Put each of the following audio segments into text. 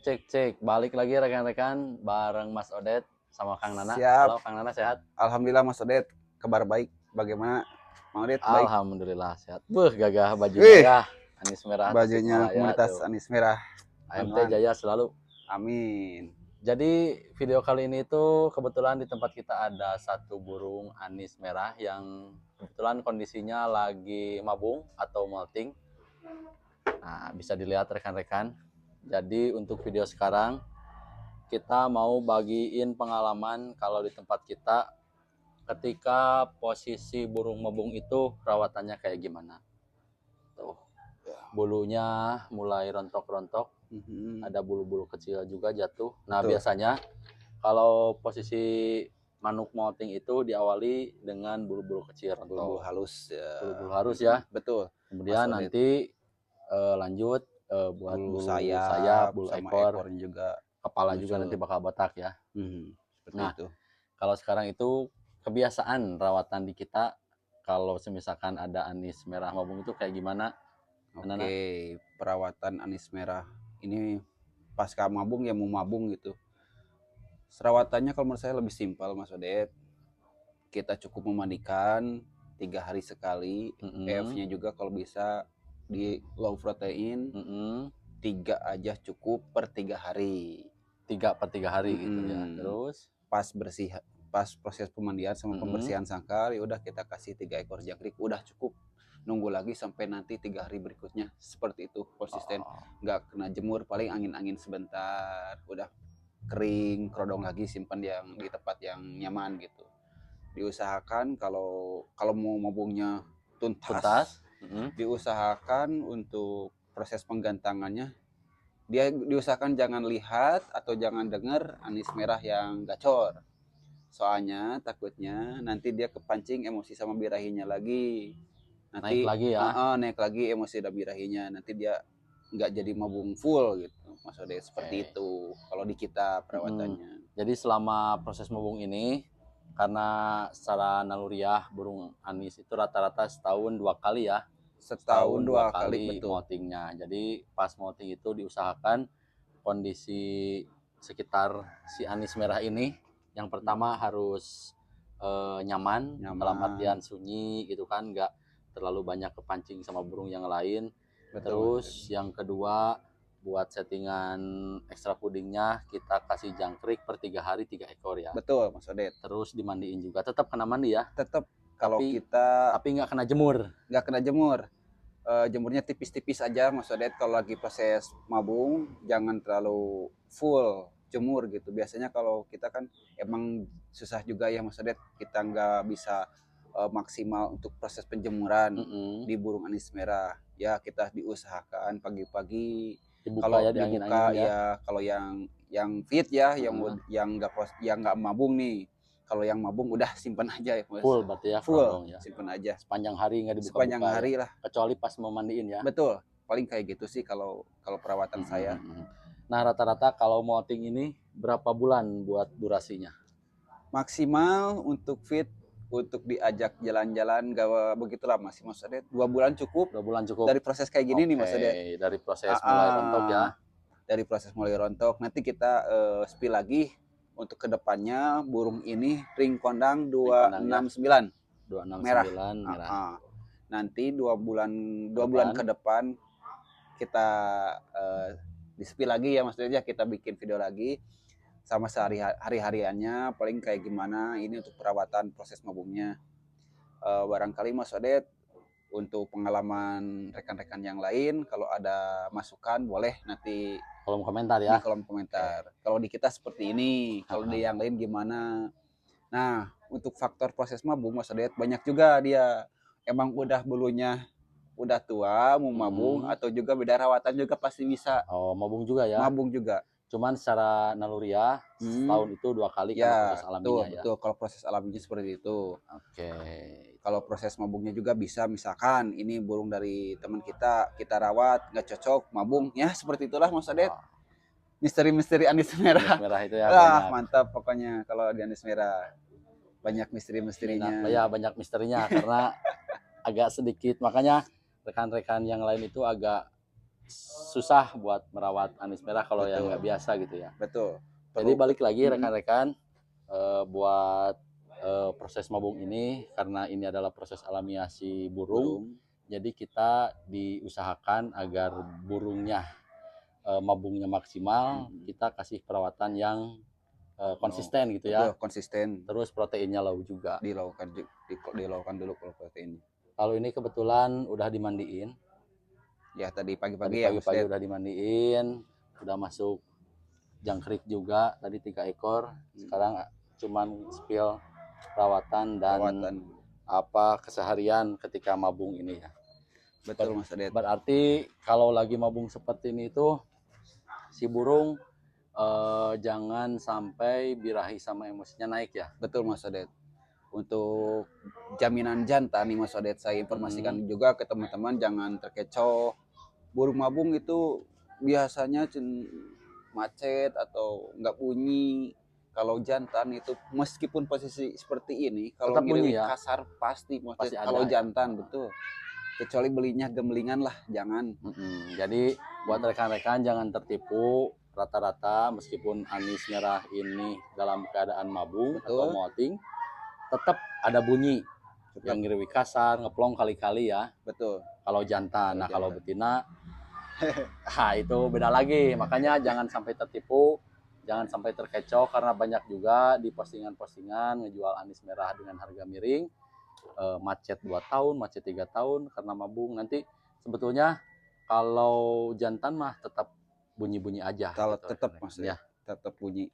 Cek. Balik lagi rekan-rekan bareng Mas Odet sama Kang Nana. Siap. Halo Kang Nana, sehat? Alhamdulillah Mas Odet, kabar baik. Bagaimana Mang Odet? Baik. Alhamdulillah sehat. Gagah bajunya Wih, ya. Anis Merah bajunya Tasikmalaya komunitas tuh. Anis Merah. AMT Teman-teman. Jaya selalu. Amin. Jadi video kali ini tuh kebetulan di tempat kita ada satu burung anis merah yang kebetulan kondisinya lagi mabung atau molting. Nah, bisa dilihat rekan-rekan. Jadi untuk video sekarang kita mau bagiin pengalaman kalau di tempat kita ketika posisi burung mabung itu perawatannya kayak gimana. Tuh, bulunya mulai rontok-rontok, ada bulu-bulu kecil juga jatuh. Nah, Betul. biasanya kalau posisi manuk molting itu diawali dengan bulu-bulu kecil, Bulu halus ya. Bulu-bulu halus ya. Betul. Kemudian nanti lanjut buat bulu sayap, bulu sama ekor juga. Kepala muncul. juga nanti bakal botak ya. Seperti Nah, itu. kalau sekarang itu kebiasaan rawatan di kita kalau misalkan ada anis merah mabung itu kayak gimana? Oke, perawatan anis merah ini pasca mabung ya, mau mabung gitu. Perawatannya kalau menurut saya lebih simpel Mas Odet. Kita cukup memandikan 3 hari sekali. EF-nya juga kalau bisa di low protein. 3 aja cukup per 3 hari. 3 per 3 hari gitu ya. Terus pas proses pemandian sama pembersihan sangkar, ya udah kita kasih 3 ekor jangkrik, udah cukup. Nunggu lagi sampai nanti 3 hari berikutnya, seperti itu konsisten. Nggak kena jemur, paling angin-angin sebentar, udah kering, kerodong lagi, simpan yang di tempat yang nyaman gitu. Diusahakan kalau mau mabungnya tuntas. Diusahakan untuk proses penggantangannya, dia diusahakan jangan lihat atau jangan dengar anis merah yang gacor. Soalnya takutnya nanti dia kepancing emosi sama birahinya lagi. Nanti naik lagi ya. naik lagi emosi dan birahinya. Nanti dia nggak jadi mabung full gitu. Maksudnya seperti itu kalau di kita perawatannya. Jadi selama proses mabung ini, karena secara naluriah burung anis itu rata-rata setahun 2 kali ya. Setahun 2 kali betul. Moltingnya. Jadi pas molting itu diusahakan kondisi sekitar si anis merah ini yang pertama harus nyaman, dalam artian sunyi gitu kan, nggak terlalu banyak kepancing sama burung yang lain. Terus yang kedua, buat settingan ekstra pudingnya kita kasih jangkrik per 3 hari 3 ekor ya. Betul Mas Odet. Terus dimandiin juga, tetap kena mandi ya. Tetap kalau kita tapi nggak kena jemur. Jemurnya tipis-tipis aja Mas Odet. Kalau lagi proses mabung jangan terlalu full jemur gitu. Biasanya kalau kita kan emang susah juga ya Mas Odet, kita nggak bisa maksimal untuk proses penjemuran di burung anis merah. Ya kita diusahakan pagi-pagi kalau dibuka ya, kalau yang fit ya, yang nggak mabung nih. Kalau yang mabung udah simpan aja ya. Full berarti ya, full ya. Simpan aja. Sepanjang hari nggak dibuka-buka. Sepanjang hari ya. lah. Kecuali pas mau mandiin ya. Betul. Paling kayak gitu sih kalau perawatan saya. Nah, rata-rata kalau molting ini berapa bulan buat durasinya? Maksimal untuk fit, untuk diajak jalan-jalan gak begitu lama sih Mas Odet. 2 bulan cukup. 2 bulan cukup. Dari proses kayak gini nih Mas Odet. Dari proses mulai rontok ya. Dari proses mulai rontok. Nanti kita spill lagi untuk kedepannya burung ini ring kondang 269. 269 merah. Nanti 2 bulan ke depan kita di spill lagi ya Mas Odet ya, kita bikin video lagi sama hari-hariannya paling kayak gimana ini untuk perawatan proses mabungnya. Barangkali Mas Odet untuk pengalaman rekan-rekan yang lain kalau ada masukan boleh nanti kolom komentar ya. Di kolom komentar. Kalau di kita seperti ini, kalau di yang lain gimana? Nah, untuk faktor proses mabung Mas Odet banyak juga dia. Emang udah bulunya udah tua mau mabung atau juga beda rawatan juga pasti bisa. Mabung juga ya. Mabung juga. Cuman secara naluriah setahun itu 2 kali kan proses alaminya ya. Betul, kalau proses alaminya seperti itu. Kalau proses mabungnya juga bisa, misalkan ini burung dari teman kita rawat nggak cocok mabung ya, seperti itulah Mas Odet. Misteri-misteri anis merah. Anis merah itu ya. Mantap pokoknya kalau di anis merah. Banyak misteri-misterinya. Ya, banyak misterinya karena agak sedikit, makanya rekan-rekan yang lain itu agak susah buat merawat anis merah kalau yang Betul. nggak biasa gitu ya. Betul. Jadi Perlu. balik lagi Mm-mm. rekan-rekan, buat proses mabung ini, karena ini adalah proses alamiasi burung, Burung. jadi kita diusahakan agar burungnya mabungnya maksimal, kita kasih perawatan yang konsisten gitu Betul, ya. konsisten. Terus proteinnya low juga. Dilakukan dulu kalau proteinnya. Kalau ini kebetulan udah dimandiin. Ya tadi Tadi pagi-pagi ya Mas pagi-pagi Ded. udah dimandiin, udah masuk jangkrik juga tadi 3 ekor. Sekarang cuman spill perawatan dan Perawatan. apa keseharian ketika mabung ini ya. Betul Mas Ded. Berarti kalau lagi mabung seperti ini tuh si burung jangan sampai birahi sama emosinya naik ya. Betul Mas Ded. Untuk jaminan jantan nih Mas Ded, saya informasikan juga ke teman-teman jangan terkecoh. Burung mabung itu biasanya macet atau nggak bunyi. Kalau jantan itu meskipun posisi seperti ini, kalau Tetap bunyi ngiriwik ya? kasar pasti Pasti ada, kalau ya? jantan betul. Kecuali belinya gemelingan lah, jangan. Jadi buat rekan-rekan jangan tertipu. Rata-rata meskipun anis merah ini dalam keadaan mabung atau molting, tetap ada bunyi. Yang ngiriwik kasar, ngeplong kali-kali ya. Betul. Kalau jantan. Nah kalau betina, itu beda lagi. Makanya jangan sampai tertipu, jangan sampai terkecoh, karena banyak juga di postingan-postingan ngejual anis merah dengan harga miring, macet 2 tahun, macet 3 tahun karena mabung. Nanti sebetulnya kalau jantan mah tetap bunyi-bunyi aja. Kalau gitu, tetap Mas ya, tetap bunyi.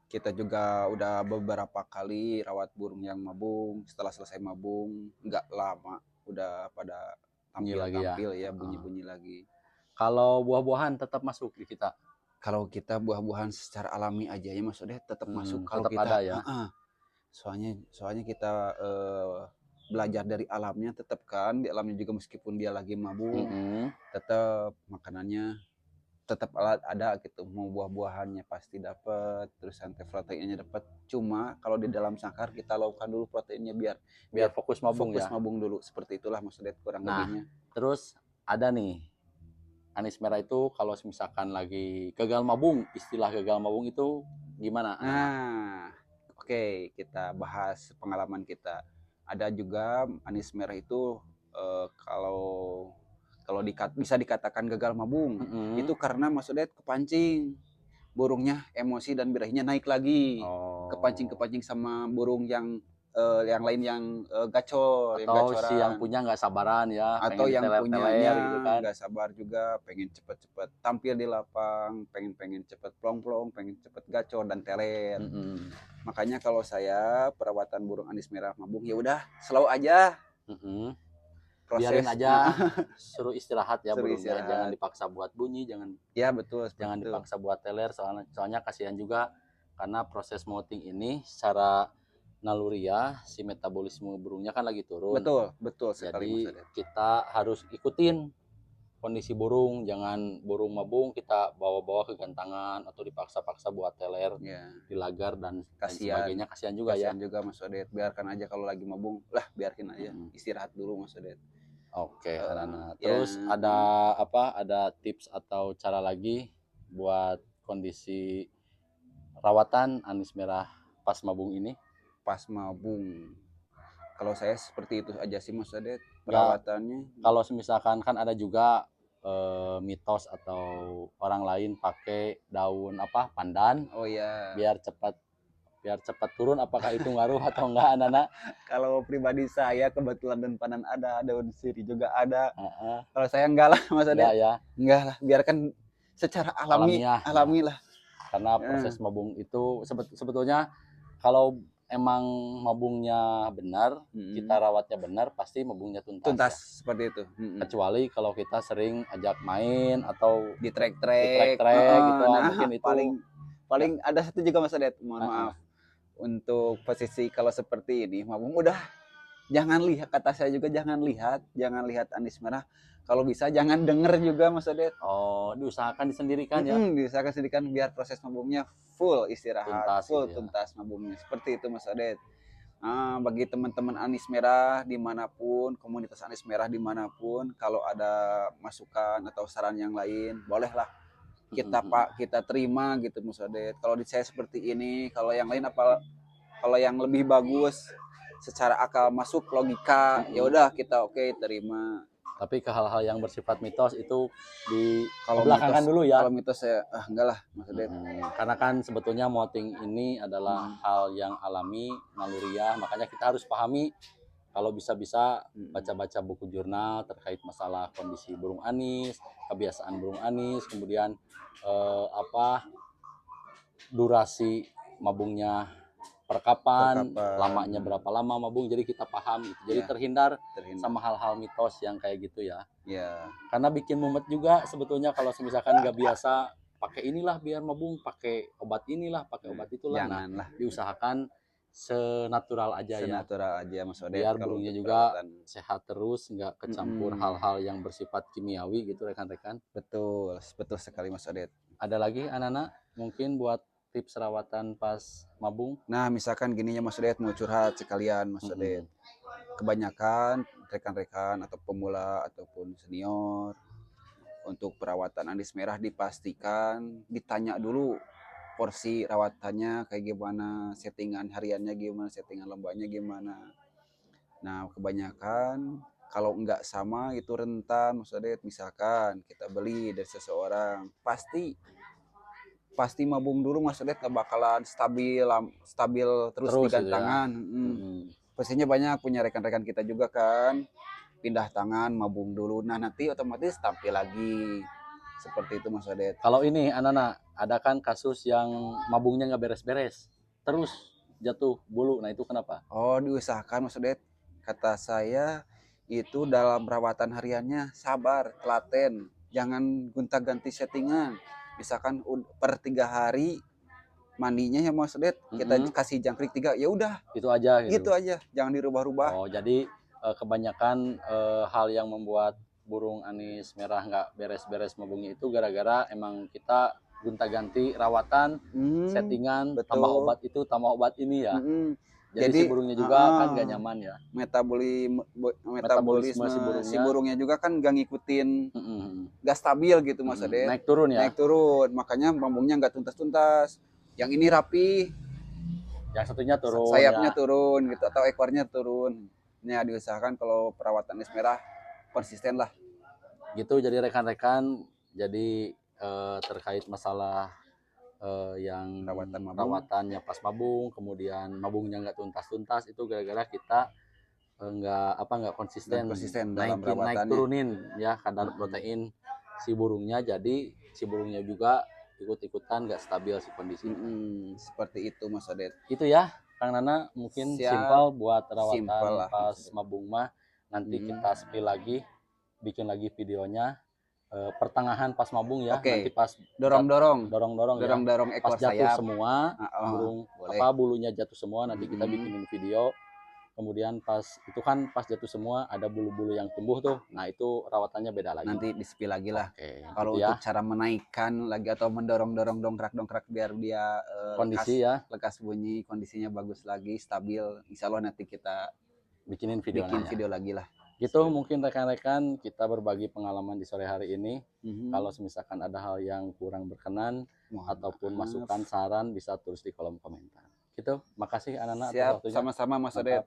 Kita juga udah beberapa kali rawat burung yang mabung. Setelah selesai mabung, nggak lama udah pada tampil ya bunyi-bunyi lagi. Kalau buah-buahan tetap masuk di kita. Kalau kita buah-buahan secara alami aja ya Mas Odeh tetap masuk. Kalau tetap kita ada ya. Soalnya kita belajar dari alamnya, tetap kan di alamnya juga meskipun dia lagi mabung, tetap makanannya tetap ada gitu. Mau buah-buahannya pasti dapat, terus proteinnya dapat. Cuma kalau di dalam sangkar kita lakukan dulu proteinnya biar fokus mabung fokus ya. mabung dulu. Seperti itulah Mas Odeh kurang lebihnya. Terus ada nih, anis merah itu kalau misalkan lagi gagal mabung, istilah gagal mabung itu gimana? Nah, oke, kita bahas pengalaman kita. Ada juga anis merah itu kalau bisa dikatakan gagal mabung, itu karena Mas Odet kepancing, burungnya emosi dan birahinya naik lagi, kepancing sama burung yang lain yang gacor, atau si yang punya nggak sabaran ya, atau yang punyanya gitu kan, nggak sabar juga, pengen cepet-cepet tampil di lapang, pengen cepet plong-plong, pengen cepet gacor dan teler. Makanya kalau saya perawatan burung anis merah mabung ya udah slow aja. Biarin aja, suruh istirahat ya burungnya, istirahat. Jangan dipaksa buat bunyi, jangan dipaksa buat teler, soalnya kasihan juga karena proses molting ini secara naluriah si metabolisme burungnya kan lagi turun. Betul sekali. Jadi kita harus ikutin kondisi burung, jangan burung mabung kita bawa-bawa ke gantangan atau dipaksa-paksa buat teler di lagar dan sebagainya. Kasihan juga Mas Odet. Biarkan aja kalau lagi mabung lah, biarkan aja istirahat dulu Mas Odet. Oke, terus ada tips atau cara lagi buat kondisi rawatan anis merah pas mabung ini? Pas mabung, kalau saya seperti itu aja sih Mas Odet perawatannya. Kalau misalkan kan ada juga mitos atau orang lain pakai daun pandan, biar cepat turun, apakah itu ngaruh atau enggak anak-anak? Kalau pribadi saya kebetulan daun pandan ada, daun sirih juga ada. Kalau saya enggak lah Mas Odet. Enggak lah, biarkan secara alami lah. Karena proses mabung itu sebetulnya kalau emang mabungnya benar, kita rawatnya benar, pasti mabungnya tuntas seperti itu. Kecuali kalau kita sering ajak main atau di trek gitu, mungkin itu paling ada satu juga Mas Odet, mohon maaf. Untuk posisi kalau seperti ini mabung udah jangan lihat, kata saya juga jangan lihat anis merah, kalau bisa jangan denger juga Mas Odet. Diusahakan disendirikan ya. Diusahakan sendirikan biar proses mabungnya full istirahat, tuntas mabungnya seperti itu Mas Odet. Bagi teman-teman anis merah dimanapun, komunitas anis merah dimanapun, kalau ada masukan atau saran yang lain, bolehlah kita terima gitu Mas Odet. Kalau di saya seperti ini, kalau yang lain apa, kalau yang lebih bagus secara akal masuk logika, ya udah kita oke terima. Tapi ke hal-hal yang bersifat mitos itu di Kalau belakangkan mitos, dulu ya. kalau mitos saya enggak lah Mas Odet. Karena kan sebetulnya molting ini adalah hal yang alami, naluriah, makanya kita harus pahami. Kalau bisa-bisa baca-baca buku jurnal terkait masalah kondisi burung anis, kebiasaan burung anis, kemudian durasi mabungnya per kapan, lamanya berapa lama mabung, jadi kita paham gitu. Jadi terhindar sama hal-hal mitos yang kayak gitu ya. Karena bikin mumet juga sebetulnya kalau misalkan nggak biasa pakai inilah biar mabung, pakai obat inilah, pakai obat itulah. Janganlah. Nah, diusahakan senatural aja ya. Senatural aja Mas Odet. Biar burungnya juga sehat terus, nggak kecampur hal-hal yang bersifat kimiawi gitu rekan-rekan. Betul, betul sekali Mas Odet. Ada lagi anak-anak mungkin buat tips rawatan pas mabung? Nah, misalkan gini ya Mas Odet, mau curhat sekalian Mas Odet. Kebanyakan rekan-rekan atau pemula ataupun senior untuk perawatan anis merah dipastikan ditanya dulu porsi rawatannya kayak gimana, settingan hariannya gimana, settingan lembanya gimana. Nah, kebanyakan kalau enggak sama itu rentan Mas Odet. Misalkan kita beli dari seseorang, pasti mabung dulu Mas Odet, gak bakalan stabil terus di gantangan. Pastinya banyak punya rekan-rekan kita juga kan pindah tangan mabung dulu, nah nanti otomatis tampil lagi seperti itu Mas Odet. Kalau ini anak-anak ada kan kasus yang mabungnya nggak beres-beres terus jatuh bulu, nah itu kenapa? Oh, diusahakan Mas Odet, kata saya itu dalam perawatan hariannya sabar, telaten, jangan gonta-ganti settingan. Misalkan per 3 hari mandinya ya Mas Odet, kita kasih jangkrik 3, ya udah itu aja gitu aja, jangan dirubah-rubah. Oh, jadi kebanyakan hal yang membuat burung anis merah nggak beres-beres mabungnya itu gara-gara emang kita gonta-ganti rawatan, settingan, tambah obat itu, tambah obat ini ya. Jadi si burungnya juga kan gak nyaman ya. Metabolisme si burungnya juga kan gak ngikutin, gak stabil gitu Mas Odet. Naik turun ya. Naik turun, makanya mabungnya gak tuntas-tuntas. Yang ini rapi, yang satunya turun. Sayapnya turun gitu atau ekornya turun. Ini diusahakan kalau perawatan anis merah konsisten lah. Gitu, jadi rekan-rekan, jadi terkait masalah yang rawatannya pas mabung, kemudian mabungnya nggak tuntas-tuntas, itu gara-gara kita nggak konsisten dalam naik turunin ya kadar protein si burungnya, jadi si burungnya juga ikut-ikutan nggak stabil si kondisi. Seperti itu Mas Odet. Itu ya Kang Nana, mungkin simpel buat rawatan pas mabung mah. Nanti kita spill lagi, bikin lagi videonya pertengahan pas mabung ya. Nanti pas dorong ekor pas jatuh sayap semua burung bulunya jatuh semua, nanti kita bikinin video. Kemudian pas itu kan pas jatuh semua ada bulu-bulu yang tumbuh tuh, nah itu rawatannya beda lagi, nanti di spill lagi lah. Kalau gitu untuk cara menaikkan lagi atau mendorong dongkrak biar dia kondisi lekas bunyi, kondisinya bagus lagi, stabil, insya Allah nanti kita bikin video lagi lah. Gitu mungkin rekan-rekan, kita berbagi pengalaman di sore hari ini. Kalau misalkan ada hal yang kurang berkenan ataupun masukan saran, bisa tulis di kolom komentar. Gitu, makasih anak-anak. Siap, sama-sama Mas Odet.